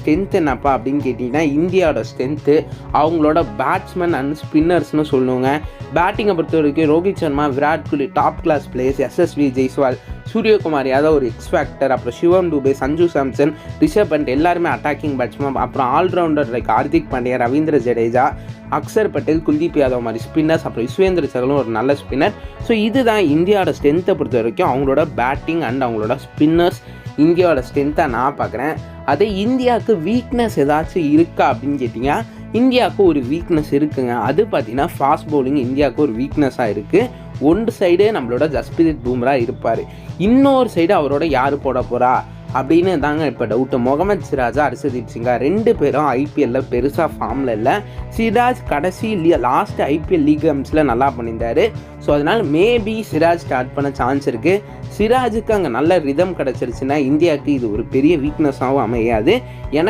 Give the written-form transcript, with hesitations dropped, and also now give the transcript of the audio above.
Strength என்னப்பா அப்படின்னு கேட்டிங்கன்னா, இந்தியாவோட ஸ்ட்ரென்த்து அவங்களோட பேட்ஸ்மேன் அண்ட் ஸ்பின்னர்ஸ்னு சொல்லுவாங்க. பேட்டிங்கை பொறுத்த வரைக்கும் Rohit Sharma, Virat Kohli top class players, Yashasvi Jaiswal, Suryakumar Yadav ஒரு எக்ஸ் ஃபேக்டர், அப்புறம் சிவம் துபே, சஞ்சு சாம்சன், ரிஷப் பண்ட் எல்லாருமே அட்டாக்கிங் பேட்ஸ்மேன், அப்புறம் ஆல்ரவுண்டர் லைக் ஹார்திக் பாண்டியா, ரவீந்திர ஜடேஜா, அக்சர் பட்டேல், குல்தீப் யாதவ் மாதிரி ஸ்பின்னர்ஸ், அப்புறம் யுஸ்வேந்திர சகலும் ஒரு நல்ல ஸ்பின்னர். ஸோ இதுதான் இந்தியாவோட ஸ்ட்ரென்த்தை பொறுத்த வரைக்கும் அவங்களோட பேட்டிங் அண்ட் அவங்களோட ஸ்பின்னர்ஸ் இந்தியாவோட ஸ்ட்ரென்த்தாக நான் பார்க்குறேன். அதே இந்தியாவுக்கு வீக்னஸ் ஏதாச்சும் இருக்கா அப்படின்னு கேட்டிங்கன்னா, இந்தியாவுக்கு ஒரு வீக்னஸ் இருக்குங்க. அது பார்த்தீங்கன்னா ஃபாஸ்ட் பவுலிங் இந்தியாவுக்கு ஒரு வீக்னஸாக இருக்குது. ஒன்று சைடு நம்மளோட ஜஸ்பிரித் பும்ரா இருப்பார், இன்னொரு சைடு அவரோட யார் போட போகிறா அப்படின்னு தாங்க இப்போ டவுட்டு. முகமது சிராஜா, ஹர்ஷதீப் சிங்கா 2 பேரும் ஐபிஎல்லில் பெருசாக ஃபார்மில் இல்லை. சிராஜ் கடைசி லாஸ்ட் ஐபிஎல் லீக் கேம்ஸில் நல்லா பண்ணியிருந்தார். ஸோ அதனால் மேபி சிராஜ் ஸ்டார்ட் பண்ண சான்ஸ் இருக்குது. சிராஜுக்கு அங்கே நல்ல ரிதம் கிடச்சிருச்சுன்னா இந்தியாவுக்கு இது ஒரு பெரிய வீக்னஸாகவும் அமையாது. எனக்கு